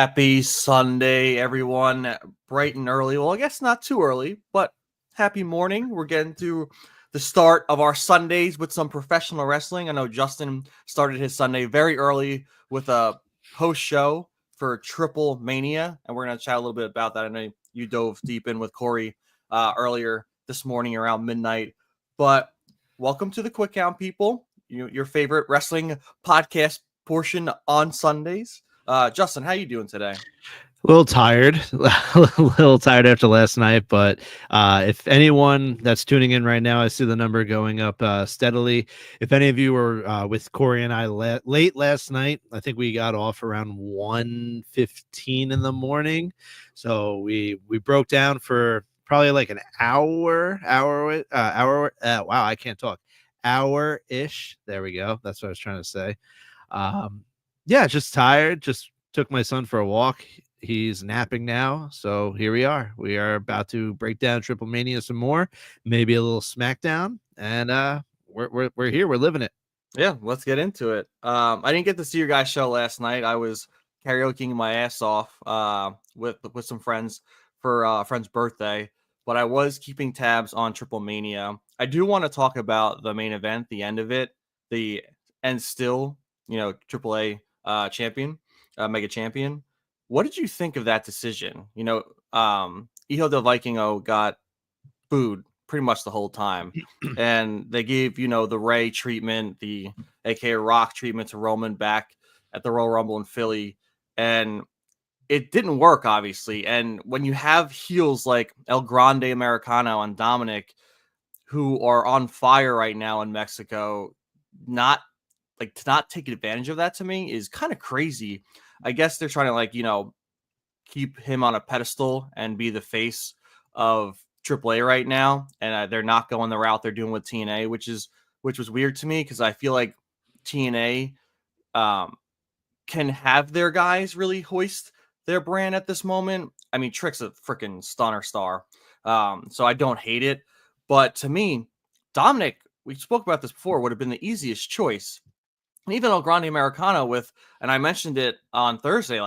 Happy Sunday, everyone. Bright and early. Well, I guess not too early, but happy morning. We're getting to the start of our Sundays with some professional wrestling. I know Justin started his Sunday very early with a post show for TripleMania, and we're going to chat a little bit about that. I know you dove deep in with Corey earlier this morning around midnight, but welcome to the Quick Count, people. Your favorite wrestling podcast portion on Sundays. Justin, how you doing today? A little tired, a little tired after last night, but if anyone that's tuning in right now, I see the number going up steadily. If any of you were with Corey and I late last night, I think we got off around 1:15 in the morning. So we broke down for probably like an hour. Wow, I can't talk. Hour-ish. There we go. That's what I was trying to say. Yeah, just tired. Just took my son for a walk. He's napping now, so here we are. We are about to break down TripleMania some more, maybe a little SmackDown, and we're here. We're living it. Yeah, let's get into it. I didn't get to see your guys' show last night. I was karaokeing my ass off with some friends for a friend's birthday, but I was keeping tabs on TripleMania. I do want to talk about the main event, the end of it, still, AAA champion, mega champion. What did you think of that decision? Hijo del Vikingo got booed pretty much the whole time. And they gave, the Ray treatment, the aka Rock treatment to Roman back at the Royal Rumble in Philly. And it didn't work, obviously. And when you have heels like El Grande Americano and Dominic, who are on fire right now in Mexico, to not take advantage of that, to me is kind of crazy. I guess they're trying to keep him on a pedestal and be the face of AAA right now, and they're not going the route they're doing with TNA, which was weird to me because I feel like TNA can have their guys really hoist their brand at this moment. I mean, Trick's a freaking stunner star, so I don't hate it, but to me, Dominic, we spoke about this before, would have been the easiest choice. And even El Grande Americano and I mentioned it on Thursday,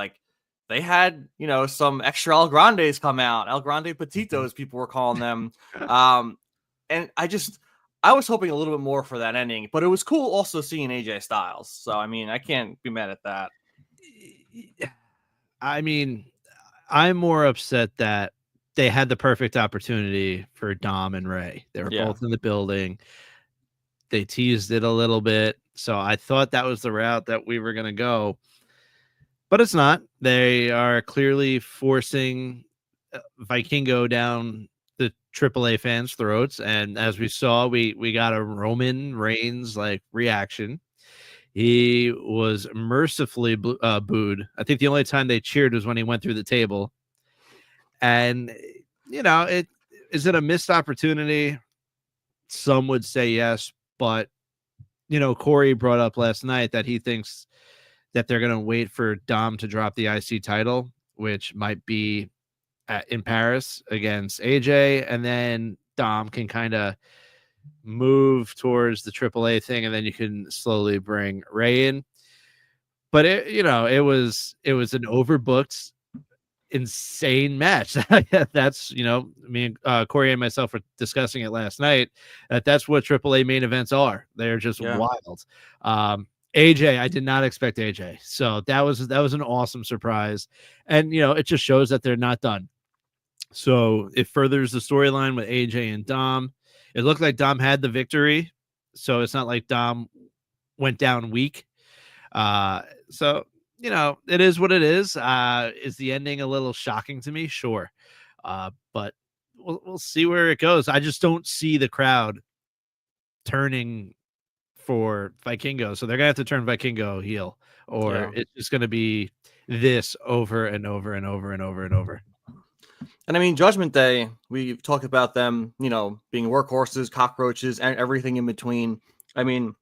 they had, some extra El Grandes come out, El Grande Petitos, people were calling them. And I was hoping a little bit more for that ending, but it was cool also seeing AJ Styles. So, I mean, I can't be mad at that. I mean, I'm more upset that they had the perfect opportunity for Dom and Ray. They were both in the building. They teased it a little bit. So I thought that was the route that we were going to go. But it's not. They are clearly forcing Vikingo down the AAA fans' throats. And as we saw, we got a Roman Reigns reaction. He was mercifully booed. I think the only time they cheered was when he went through the table. And, is it a missed opportunity? Some would say yes. But, Corey brought up last night that he thinks that they're going to wait for Dom to drop the IC title, which might be in Paris against AJ. And then Dom can kind of move towards the AAA thing. And then you can slowly bring Ray in. But it was an overbooked, insane match. That's, me and Corey and myself were discussing it last night. That's what AAA main events are. They're just wild. AJ, I did not expect AJ. So that was an awesome surprise. And, it just shows that they're not done. So it furthers the storyline with AJ and Dom. It looked like Dom had the victory. So it's not like Dom went down weak. So, it is what it is. Is the ending a little shocking to me? Sure. But we'll see where it goes. I just don't see the crowd turning for Vikingo, so they're gonna have to turn Vikingo heel, or it's just gonna be this over and over and over and over and over. And I mean, Judgment Day, we've talked about them, being workhorses, cockroaches, and everything in between. I mean,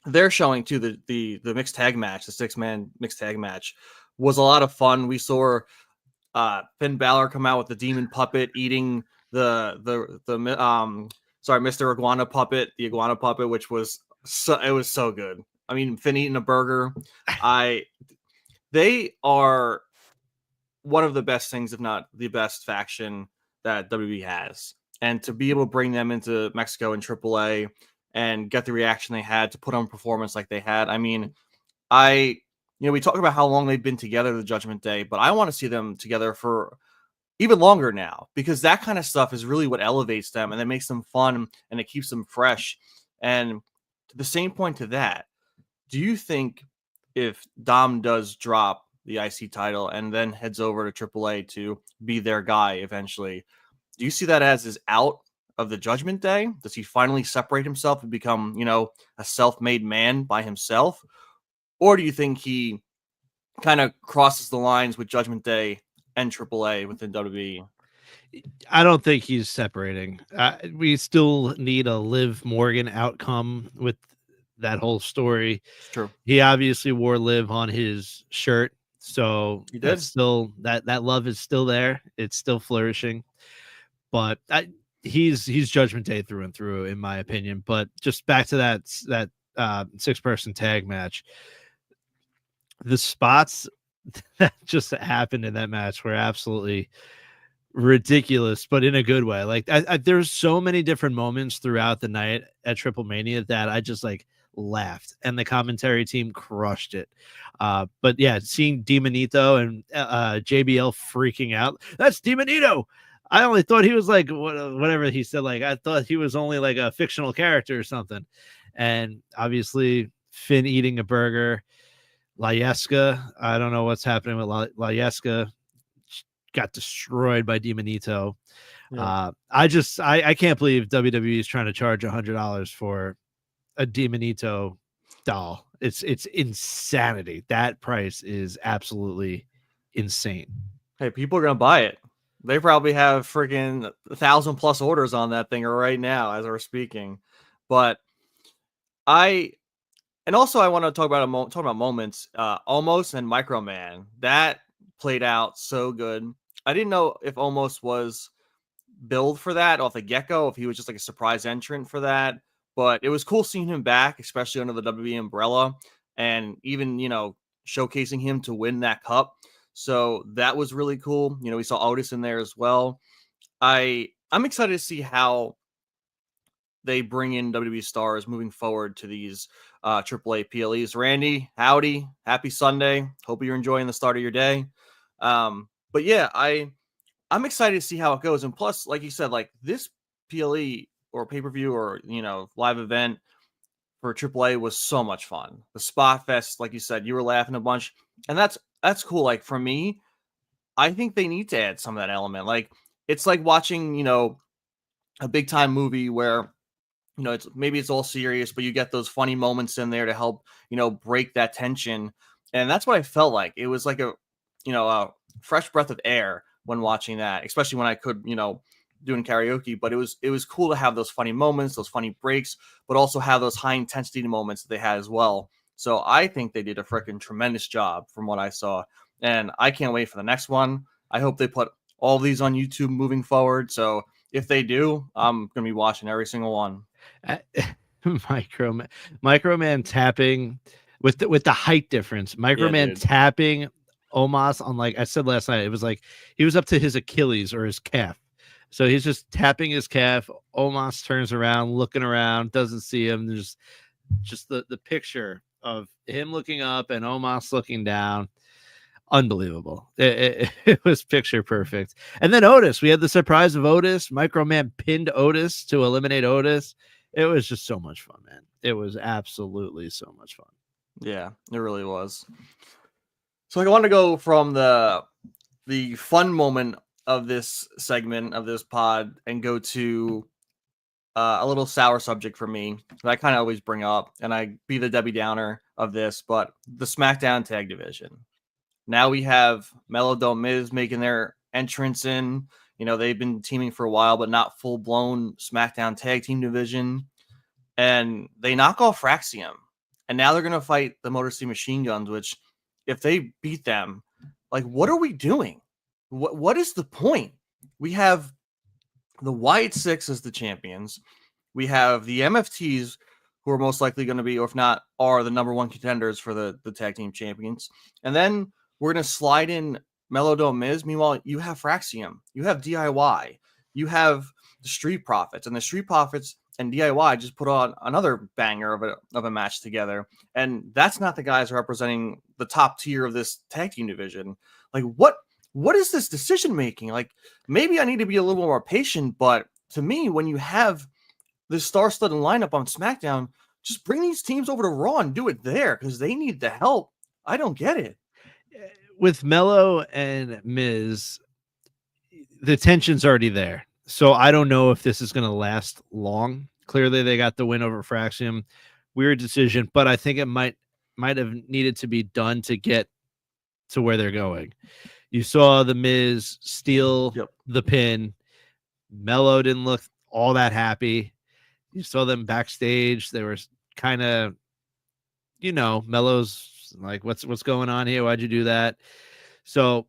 they're showing too the mixed tag match, the 6-man mixed tag match was a lot of fun. We saw Finn Balor come out with the demon puppet eating Mr. Iguana puppet, the iguana puppet, which was so good. I mean, Finn eating a burger. They are one of the best things, if not the best faction that WWE has. And to be able to bring them into Mexico in AAA and get the reaction they had, to put on performance like they had. I mean, we talk about how long they've been together, the Judgment Day, but I want to see them together for even longer now, because that kind of stuff is really what elevates them and it makes them fun and it keeps them fresh. And to the same point to that, do you think if Dom does drop the IC title and then heads over to AAA to be their guy eventually, do you see that as his out of the Judgment Day? Does he finally separate himself and become, a self-made man by himself? Or do you think he kind of crosses the lines with Judgment Day and AAA within WWE? I don't think he's separating. We still need a Liv Morgan outcome with that whole story. It's true. He obviously wore Liv on his shirt, so he did. That's still that love is still there. It's still flourishing, but he's Judgment Day through and through, in my opinion. But just back to that 6-person tag match, the spots that just happened in that match were absolutely ridiculous, but in a good way. Like there's so many different moments throughout the night at TripleMania that I just laughed, and the commentary team crushed it. But yeah, seeing Demonito and JBL freaking out, that's Demonito. I only thought he was whatever he said. I thought he was only a fictional character or something. And obviously Finn eating a burger. Layeska, I don't know what's happening with Layeska. Got destroyed by Demonito. Yeah. I can't believe WWE is trying to charge $100 for a Demonito doll. It's insanity. That price is absolutely insane. Hey, people are gonna buy it. They probably have freaking 1,000+ orders on that thing right now as we're speaking. But and also I want to talk about moments. Almost and Microman, that played out so good. I didn't know if Almost was billed for that off the get-go, if he was just a surprise entrant for that. But it was cool seeing him back, especially under the WWE umbrella, and even showcasing him to win that cup. So that was really cool. We saw Otis in there as well. I'm excited to see how they bring in WWE stars moving forward to these AAA PLEs. Randy, howdy, happy Sunday. Hope you're enjoying the start of your day. But yeah, I'm excited to see how it goes. And plus, like you said, this PLE or pay-per-view or live event for AAA was so much fun. The Spot Fest, like you said, you were laughing a bunch, and that's cool. For me, I think they need to add some of that element. It's like watching a big time movie where it's all serious, but you get those funny moments in there to help break that tension. And that's what I felt like. It was like a fresh breath of air when watching that, especially when I could doing karaoke. But it was cool to have those funny moments, those funny breaks, but also have those high intensity moments that they had as well. So I think they did a freaking tremendous job from what I saw, and I can't wait for the next one. I hope they put all these on YouTube moving forward. So if they do, I'm gonna be watching every single one. Microman tapping with the height difference. Microman tapping Omos on, I said last night, it was like he was up to his Achilles or his calf. So he's just tapping his calf. Omos turns around, looking around, doesn't see him. There's just the picture of him looking up and Omos looking down. Unbelievable. It was picture perfect. And then Otis, we had the surprise of Otis. Microman pinned Otis to eliminate Otis. It was just so much fun, man. It was absolutely so much fun. Yeah, it really was. So I want to go from the fun moment of this segment of this pod and go to a little sour subject for me that I kind of always bring up, and I be the Debbie Downer of this, but the SmackDown tag division. Now we have Mello Miz making their entrance in. They've been teaming for a while, but not full-blown SmackDown tag team division. And they knock off Fraxium. And now they're going to fight the Motor City Machine Guns, which, if they beat them, what are we doing? What is the point? We have the Wyatt Six as the champions. We have the MFTs, who are most likely going to be, or if not, are the number one contenders for the tag team champions. And then we're going to slide in Melo Miz. Meanwhile, you have Fraxium, you have DIY, you have the Street Profits, and the Street Profits and DIY just put on another banger of a match together. And that's not the guys representing the top tier of this tag team division. Like, what is this decision making? Like, maybe I need to be a little more patient, but to me, when you have this star-studded lineup on SmackDown, just bring these teams over to Raw and do it there because they need the help. I don't get it. With Melo and Miz, the tension's already there. So I don't know if this is going to last long. Clearly, they got the win over Fraxium. Weird decision, but I think it might have needed to be done to get to where they're going. You saw the Miz steal the pin. Melo didn't look all that happy. You saw them backstage. They were kind of, Melo's like, what's going on here? Why'd you do that? So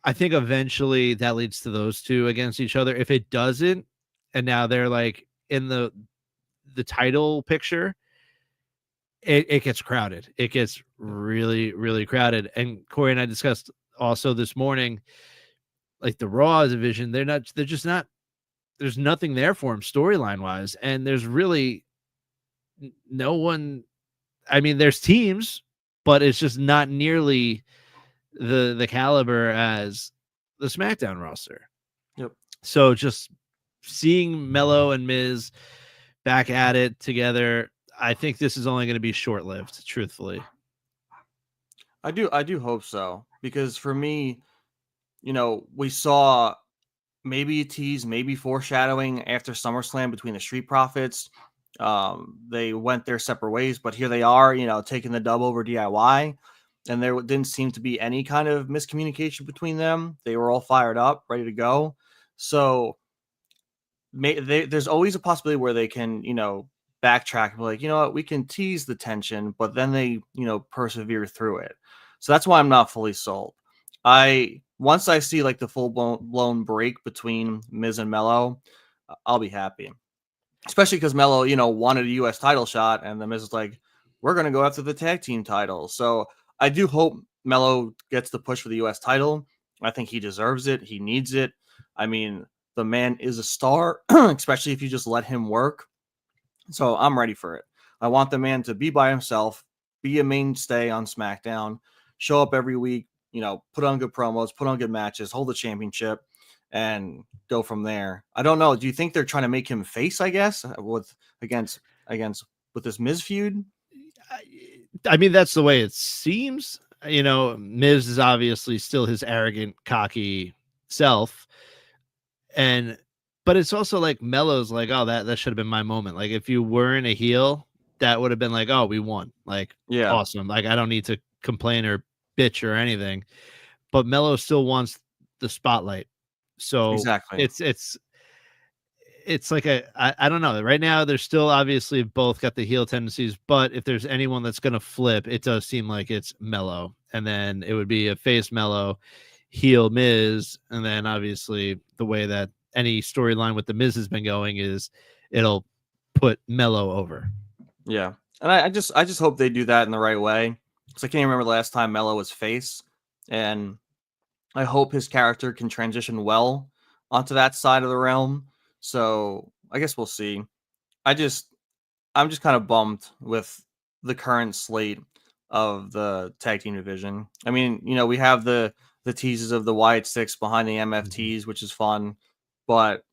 I think eventually that leads to those two against each other. If it doesn't, and now they're like in the title picture, it gets crowded. It gets really, really crowded. And Corey and I discussed also this morning, like the Raw division, they're just not, there's nothing there for them storyline wise. And there's really no one. I mean, there's teams, but it's just not nearly the caliber as the SmackDown roster. Yep. So just seeing Melo and Miz back at it together, I think this is only going to be short-lived, truthfully. I do hope so, because for me, we saw maybe a tease, maybe foreshadowing after SummerSlam between the Street Profits. They went their separate ways, but here they are, taking the dub over DIY. And there didn't seem to be any kind of miscommunication between them. They were all fired up, ready to go. So there's always a possibility where they can, backtrack and be like, you know what, we can tease the tension, but then they, persevere through it. So that's why I'm not fully sold. Once I see like the full blown break between Miz and Melo, I'll be happy. Especially because Melo, wanted a U.S. title shot, and the Miz is like, we're going to go after the tag team title. So I do hope Melo gets the push for the U.S. title. I think he deserves it. He needs it. I mean, the man is a star, especially if you just let him work. So I'm ready for it. I want the man to be by himself, be a mainstay on SmackDown, show up every week, put on good promos, put on good matches, hold the championship, and go from there. I don't know. Do you think they're trying to make him face, I guess, with this Miz feud? I mean, that's the way it seems. Miz is obviously still his arrogant, cocky self. But it's also like Melo's like, oh, that should have been my moment. Like, if you weren't a heel, that would have been like, oh, we won. Like, yeah, awesome. Like, I don't need to complain or bitch or anything. But Melo still wants the spotlight. So exactly, it's like I don't know. Right now, they're still obviously both got the heel tendencies. But if there's anyone that's gonna flip, it does seem like it's Melo, and then it would be a face Melo, heel Miz, and then obviously the way that any storyline with the Miz has been going is it'll put Melo over. Yeah, and I just hope they do that in the right way, because I can't remember the last time Melo was face, and I hope his character can transition well onto that side of the realm. So I guess we'll see. I'm just kind of bummed with the current slate of the tag team division. I mean, we have the teases of the Wyatt Six behind the MFTs, which is fun, but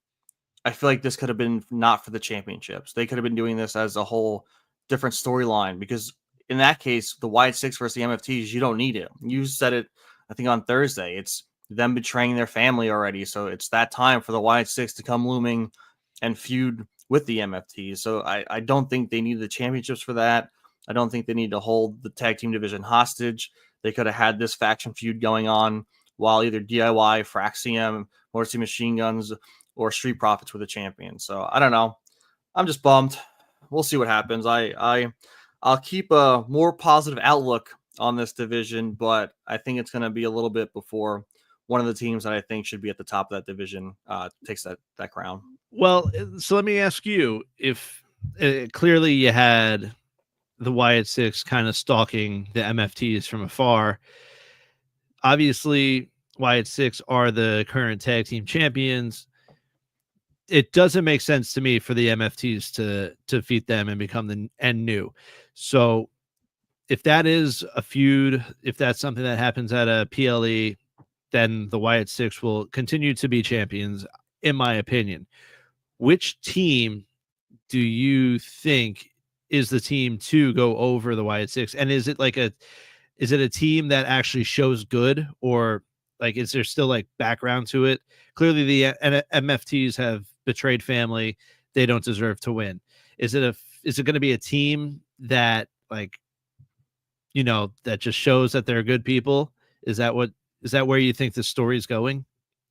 I feel like this could have been not for the championships. They could have been doing this as a whole different storyline, because in that case, the Wyatt Six versus the MFTs, you don't need it. You said it, I think, on Thursday. It's them betraying their family already. So it's that time for the Wyatt Six to come looming and feud with the MFTs. So I don't think they need the championships for that. I don't think they need to hold the tag team division hostage. They could have had this faction feud going on while either DIY, Fraxium, Motor City Machine Guns, or Street Profits were the champions. So I don't know. I'm just bummed. We'll see what happens. I'll keep a more positive outlook on this division, but I think it's going to be a little bit before one of the teams that I think should be at the top of that division takes that crown. Well, so let me ask you, if clearly you had the Wyatt Six kind of stalking the MFTs from afar. Obviously, Wyatt Six are the current tag team champions, it doesn't make sense to me for the MFTs to defeat them and become the new. So if that is a feud, if that's something that happens at a PLE, then the Wyatt Six will continue to be champions, in my opinion. Which team do you think is the team to go over the Wyatt Six? And is it a team that actually shows good, or like is there still like background to it? Clearly the MFTs have betrayed family. They don't deserve to win. Is it going to be a team that like, that just shows that they're good people? Is that where you think the story's going?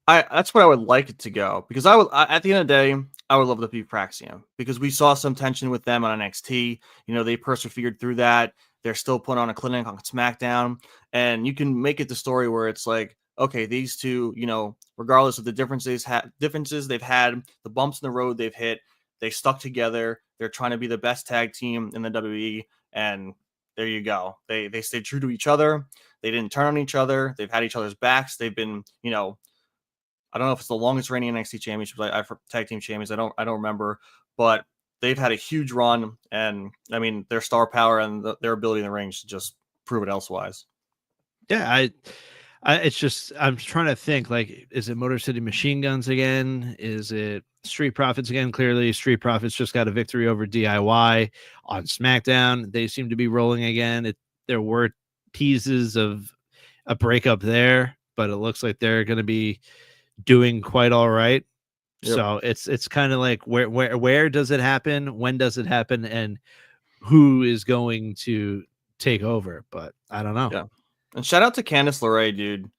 That's where I would like it to go, because at the end of the day, I would love to be Praxium, because we saw some tension with them on NXT. They persevered through that. They're still putting on a clinic on SmackDown, and you can make it the story where it's like, okay, these two, regardless of the differences they've had, the bumps in the road they've hit, they stuck together. They're trying to be the best tag team in the WWE, and there you go. They stayed true to each other. They didn't turn on each other. They've had each other's backs. They've been, I don't know if it's the longest reigning NXT championship. I for tag team champions. I don't remember, but they've had a huge run, and I mean their star power and their ability in the ring should just prove it elsewise. Yeah, it's just I'm trying to think, like, is it Motor City Machine Guns again? Is it Street Profits again? Clearly, Street Profits just got a victory over DIY on SmackDown. They seem to be rolling again. There were teases of a breakup there, but it looks like they're going to be doing quite all right. Yep. So it's kind of like where does it happen? When does it happen? And who is going to take over? But I don't know. Yeah. And shout out to Candice LeRae, dude.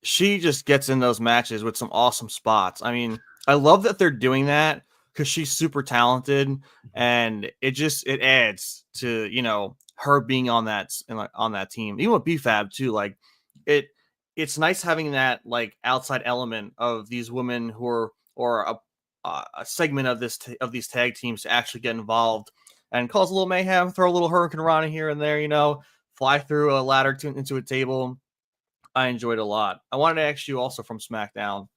She just gets in those matches with some awesome spots. I mean, I love that they're doing that because she's super talented, and it adds to her being on that team. Even with BFAB too, like it's nice having that like outside element of these women who are or a segment of these tag teams to actually get involved and cause a little mayhem, throw a little Hurricane Rana here and there, fly through a ladder into a table. I enjoyed it a lot. I wanted to ask you also from SmackDown,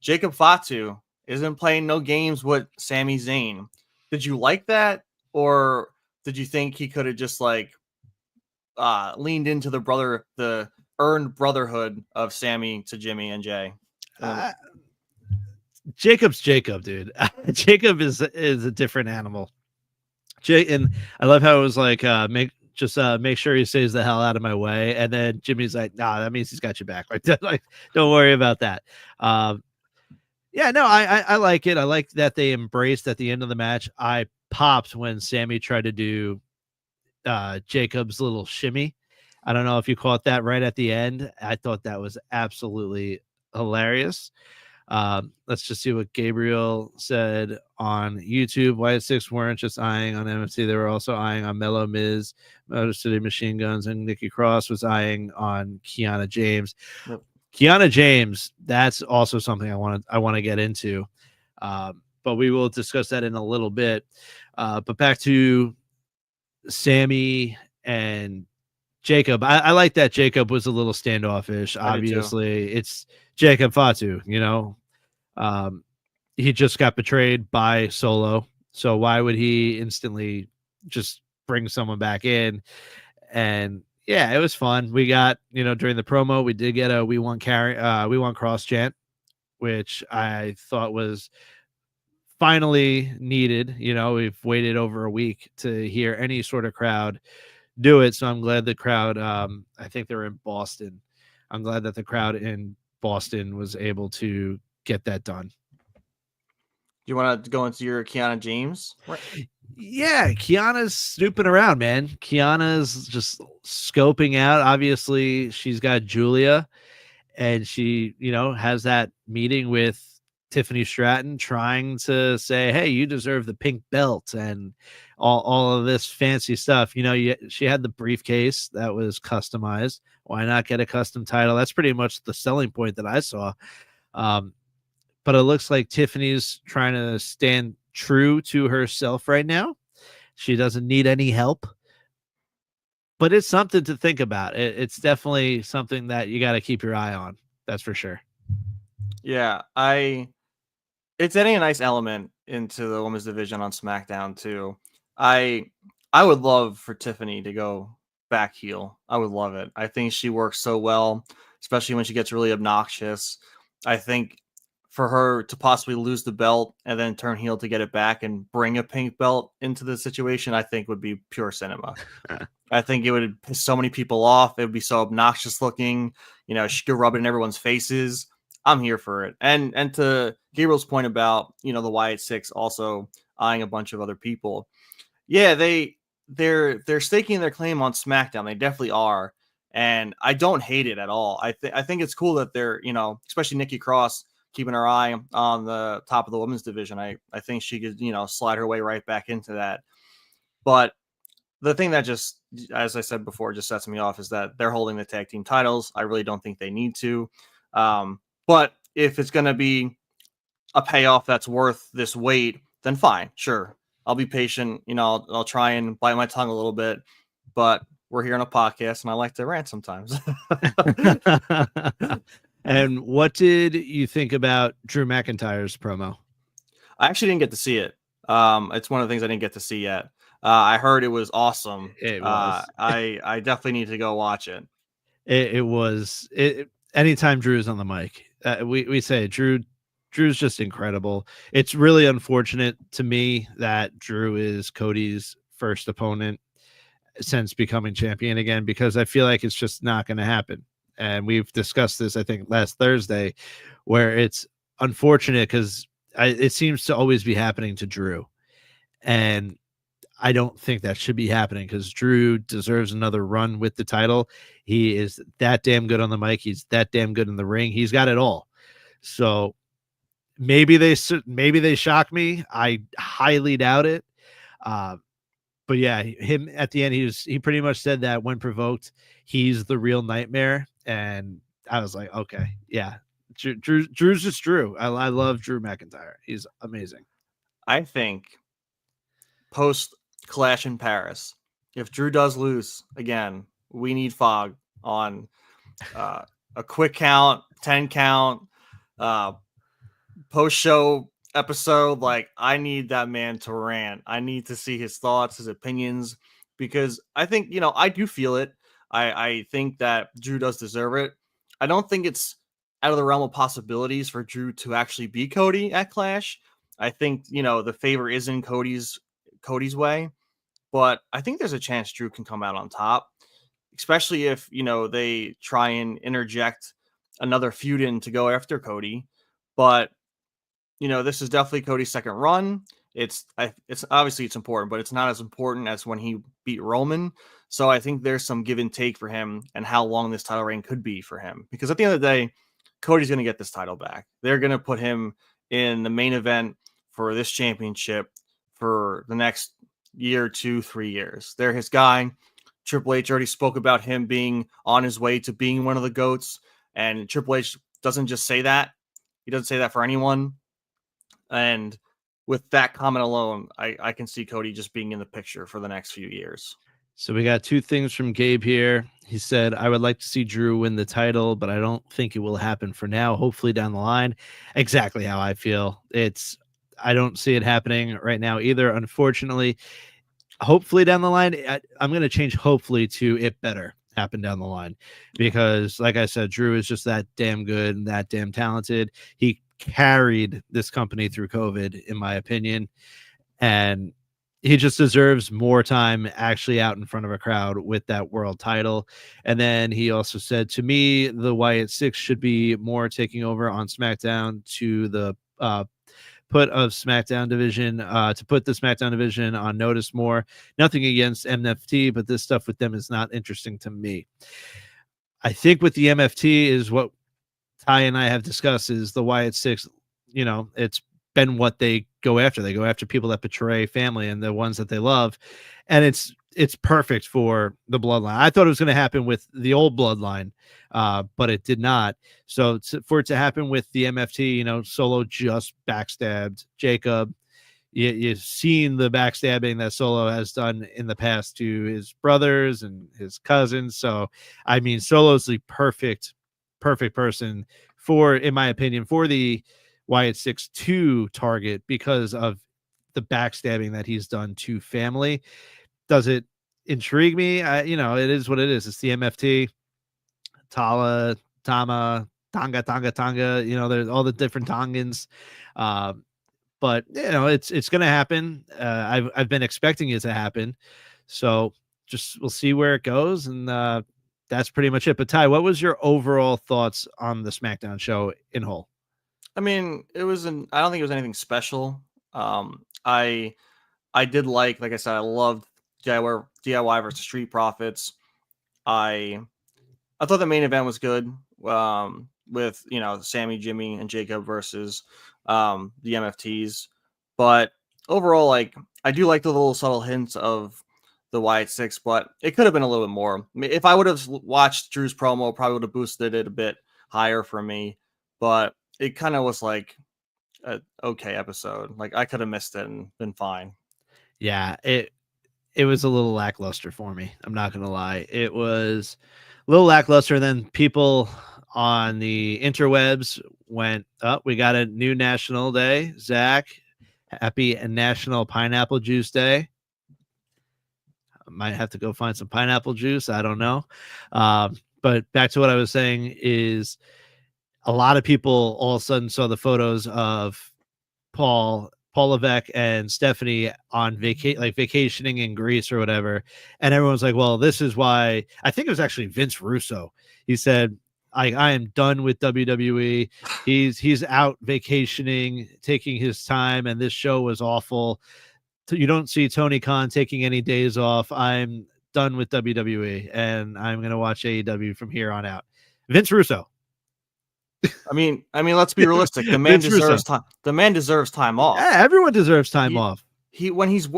Jacob Fatu isn't playing no games with Sami Zayn. Did you like that, or did you think he could have just like leaned into the earned brotherhood of Sami to Jimmy and Jay? Jacob's Jacob, dude. Jacob is a different animal. And I love how it was like make sure he stays the hell out of my way. And then Jimmy's like, nah, that means he's got your back. Like don't worry about that. Yeah, no, I like it. I like that they embraced at the end of the match. I popped when Sami tried to do Jacob's little shimmy. I don't know if you caught that right at the end. I thought that was absolutely hilarious. Let's just see what Gabriel said on YouTube. Wyatt Six weren't just eyeing on MFC, they were also eyeing on Mellow Miz, Motor City Machine Guns, and Nikki Cross was eyeing on Kiana James. Yep. Kiana James, that's also something I want to get into, but we will discuss that in a little bit. But back to Sami and Jacob. I like that Jacob was a little standoffish. Obviously, it's Jacob Fatu, he just got betrayed by Solo. So why would he instantly just bring someone back in? And yeah, it was fun. We got, during the promo, we did get a we want cross chant, which I thought was finally needed. We've waited over a week to hear any sort of crowd do it. So I'm glad the crowd, I think they're in Boston. I'm glad that the crowd in Boston was able to get that done. You want to go into your Kiana James? Yeah, Kiana's snooping around, man. Kiana's just scoping out. Obviously, she's got Julia, and she, has that meeting with Tiffany Stratton, trying to say, hey, you deserve the pink belt and all of this fancy stuff. She had the briefcase that was customized. Why not get a custom title? That's pretty much the selling point that I saw. But it looks like Tiffany's trying to stand true to herself right now. She doesn't need any help. But it's something to think about. It's definitely something that you got to keep your eye on. That's for sure. Yeah, it's adding a nice element into the women's division on SmackDown too. I I would love for Tiffany to go back heel. I would love it. I think she works so well, especially when she gets really obnoxious. I think for her to possibly lose the belt and then turn heel to get it back and bring a pink belt into the situation, I think would be pure cinema. I think it would piss so many people off. It would be so obnoxious looking. She could rub it in everyone's faces. I'm here for it. And to Gabriel's point about the Wyatt Six also eyeing a bunch of other people. Yeah, they're staking their claim on SmackDown. They definitely are, and I don't hate it at all. I think it's cool that they're especially Nikki Cross keeping her eye on the top of the women's division. I think she could slide her way right back into that. But the thing that just, as I said before, just sets me off is that they're holding the tag team titles. I really don't think they need to. But if it's going to be a payoff that's worth this wait, then fine, sure. I'll be patient. I'll try and bite my tongue a little bit, but we're here on a podcast and I like to rant sometimes. And what did you think about Drew McIntyre's promo? I actually didn't get to see it. It's one of the things I didn't get to see yet. I heard it was awesome. It was. I definitely need to go watch it. It was. Anytime Drew's on the mic, we say Drew's just incredible. It's really unfortunate to me that Drew is Cody's first opponent since becoming champion again, because I feel like it's just not going to happen. And we've discussed this, I think, last Thursday, where it's unfortunate because it seems to always be happening to Drew. And I don't think that should be happening because Drew deserves another run with the title. He is that damn good on the mic. He's that damn good in the ring. He's got it all. So maybe they shock me. I highly doubt it. But yeah, him at the end, he pretty much said that when provoked, he's the real nightmare. And I was like, okay, yeah, Drew's just Drew. I love Drew McIntyre. He's amazing. I think post Clash in Paris, if Drew does lose again, we need Fog on a quick count, 10 count, post show episode. Like, I need that man to rant. I need to see his thoughts, his opinions, because I think, I do feel it. I think that Drew does deserve it. I don't think it's out of the realm of possibilities for Drew to actually beat Cody at Clash. I think, the favor is in Cody's way, but I think there's a chance Drew can come out on top, especially if, they try and interject another feud in to go after Cody. But this is definitely Cody's second run. It's obviously it's important, but it's not as important as when he beat Roman. So I think there's some give and take for him and how long this title reign could be for him. Because at the end of the day, Cody's going to get this title back. They're going to put him in the main event for this championship for the next year, 2, 3 years. They're his guy. Triple H already spoke about him being on his way to being one of the GOATs. And Triple H doesn't just say that. He doesn't say that for anyone. And with that comment alone, I can see Cody just being in the picture for the next few years. So we got 2 things from Gabe here. He said, I would like to see Drew win the title, but I don't think it will happen for now. Hopefully down the line. Exactly how I feel. I don't see it happening right now either. Unfortunately, hopefully down the line, I'm going to change hopefully to it better happen down the line, because like I said, Drew is just that damn good and that damn talented. He carried this company through COVID, in my opinion, and he just deserves more time actually out in front of a crowd with that world title. And then he also said, to me, the Wyatt Six should be more taking over on SmackDown to the put of SmackDown division, to put the SmackDown division on notice more. Nothing against MFT, but this stuff with them is not interesting to me. I think with the MFT is what Ty and I have discussed is the Wyatt Six. It's been what they go after. They go after people that betray family and the ones that they love. And it's perfect for the bloodline. I thought it was going to happen with the old bloodline, but it did not. So for it to happen with the MFT, Solo just backstabbed Jacob. You've seen the backstabbing that Solo has done in the past to his brothers and his cousins. So, I mean, Solo's the perfect perfect person for, in my opinion, for the Wyatt Six to target because of the backstabbing that he's done to family. Does it intrigue me? It is what it is. It's the MFT, Tala, Tama, Tonga. There's all the different Tongans. But it's going to happen. I've been expecting it to happen. So we'll see where it goes. And that's pretty much it. But Ty, what was your overall thoughts on the SmackDown show in whole? I mean, I don't think it was anything special. I did like I said, I loved DIY versus Street Profits. I thought the main event was good. With Sammy, Jimmy, and Jacob versus the MFTs. But overall, I do like the little subtle hints of the Wyatt Six, but it could have been a little bit more. I mean, if I would have watched Drew's promo, probably would have boosted it a bit higher for me. But it kind of was like an okay episode. Like I could have missed it and been fine. Yeah, it was a little lackluster for me. I'm not gonna lie. It was a little lackluster. Then people on the interwebs went, "Oh, we got a new national day. Zach, happy National Pineapple Juice Day." I might have to go find some pineapple juice. I don't know. But back to what I was saying is a lot of people all of a sudden saw the photos of Paul Levesque and Stephanie on vacationing in Greece or whatever. And everyone's like, well, this is why. I think it was actually Vince Russo. He said, I am done with WWE. He's out vacationing, taking his time, and this show was awful. You don't see Tony Khan taking any days off. I'm done with WWE, and I'm going to watch AEW from here on out. Vince Russo. I mean, let's be realistic. The man deserves time. The man deserves time off. Yeah, everyone deserves time off. When he's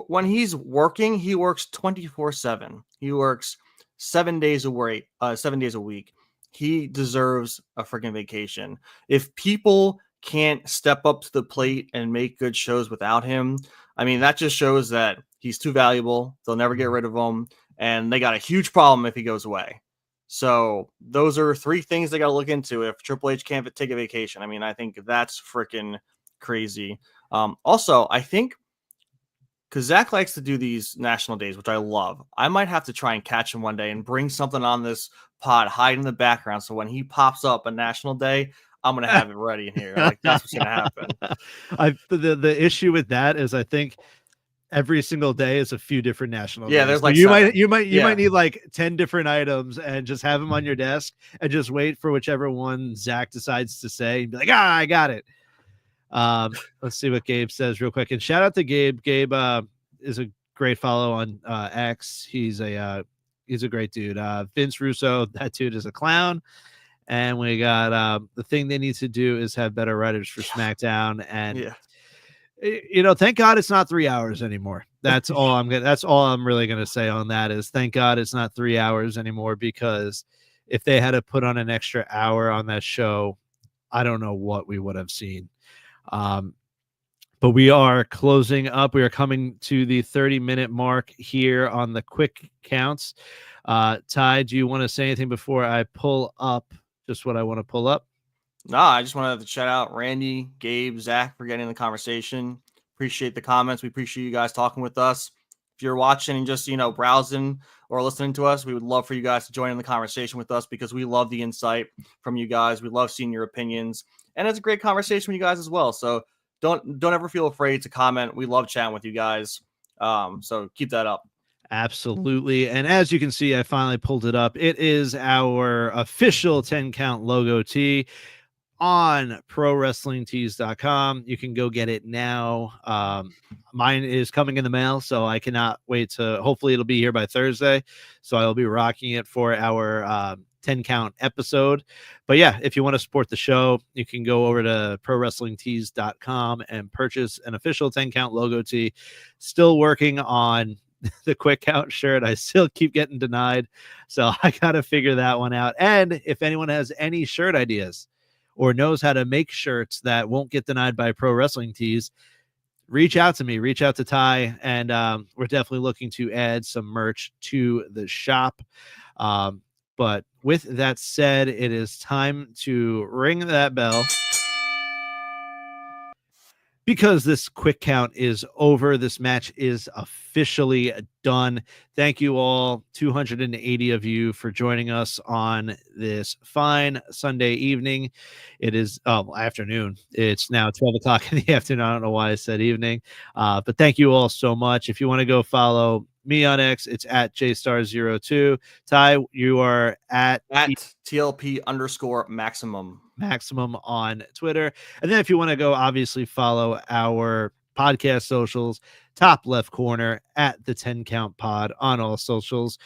working, he works 24/7. He works 7 days a week. 7 days a week. He deserves a freaking vacation. If people can't step up to the plate and make good shows without him, I mean, that just shows that he's too valuable. They'll never get rid of him, and they got a huge problem if he goes away. So those are three things they got to look into if Triple H can't take a vacation. I mean, I think that's freaking crazy. Also, I think because Zach likes to do these national days, which I love, I might have to try and catch him one day and bring something on this pod, hide in the background. So when he pops up a national day, I'm going to have it ready in here. Like that's what's going to happen. The issue with that is I think every single day is a few different national days. There's like you might need like 10 different items and just have them on your desk and just wait for whichever one Zach decides to say and be like, I got it. Let's see what Gabe says real quick. And shout out to Gabe. Gabe is a great follow on X. He's a great dude. Vince Russo, that dude is a clown. And we got the thing they need to do is have better writers for SmackDown. And thank God it's not 3 hours anymore. That's all I'm really gonna say on that is thank God it's not 3 hours anymore, because if they had to put on an extra hour on that show, I don't know what we would have seen. But we are closing up. We are coming to the 30-minute mark here on the quick counts. Ty, do you want to say anything before I pull up just what I want to pull up? No, I just wanted to shout out Randy, Gabe, Zach for getting in the conversation. Appreciate the comments. We appreciate you guys talking with us. If you're watching and just, browsing or listening to us, we would love for you guys to join in the conversation with us because we love the insight from you guys. We love seeing your opinions. And it's a great conversation with you guys as well. So don't ever feel afraid to comment. We love chatting with you guys. So keep that up. Absolutely. And as you can see, I finally pulled it up. It is our official 10 count logo tee on ProWrestlingTees.com. You can go get it now. Mine is coming in the mail, so I cannot wait to, hopefully it'll be here by Thursday. So I'll be rocking it for our 10 count episode. But yeah, if you want to support the show, you can go over to ProWrestlingTees.com and purchase an official 10 count logo tee. Still working on the quick count shirt. I still keep getting denied, so I gotta figure that one out. And if anyone has any shirt ideas or knows how to make shirts that won't get denied by Pro Wrestling Tees, reach out to me, reach out to Ty, and we're definitely looking to add some merch to the shop. But with that said, it is time to ring that bell, because this quick count is over. This match is officially done. Thank you all, 280 of you, for joining us on this fine Sunday evening. It is afternoon. It's now 12 o'clock in the afternoon. I don't know why I said evening, but thank you all so much. If you want to go follow me on X, it's at jstar02. Ty, you are at TLP_maximum on Twitter. And then if you want to go, obviously follow our podcast socials, top left corner at the 10 Count Pod on all socials.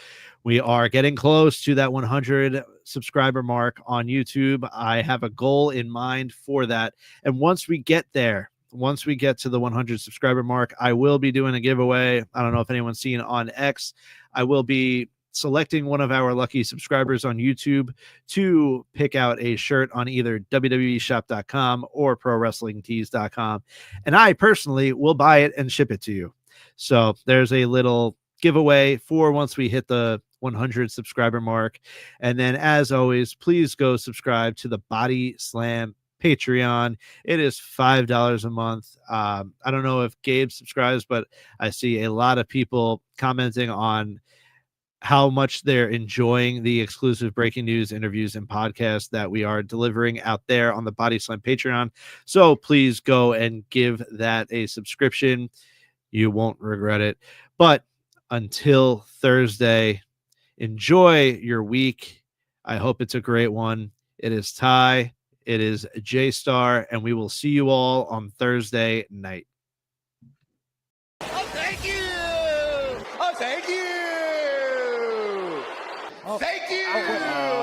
We are getting close to that 100 subscriber mark on YouTube. I have a goal in mind for that. And once we get there, once we get to the 100 subscriber mark, I will be doing a giveaway. I don't know if anyone's seen on X. I will be selecting one of our lucky subscribers on YouTube to pick out a shirt on either www.shop.com or prowrestlingtees.com. And I personally will buy it and ship it to you. So there's a little giveaway for once we hit the 100 subscriber mark. And then, as always, please go subscribe to the Body Slam Patreon. It is $5 a month. I don't know if Gabe subscribes, but I see a lot of people commenting on how much they're enjoying the exclusive breaking news, interviews, and podcasts that we are delivering out there on the Body Slam Patreon. So please go and give that a subscription. You won't regret it. But until Thursday, enjoy your week. I hope it's a great one. It is Ty. It is J-Star, and we will see you all on Thursday night. Oh, thank you. Oh, thank you. Oh, thank you.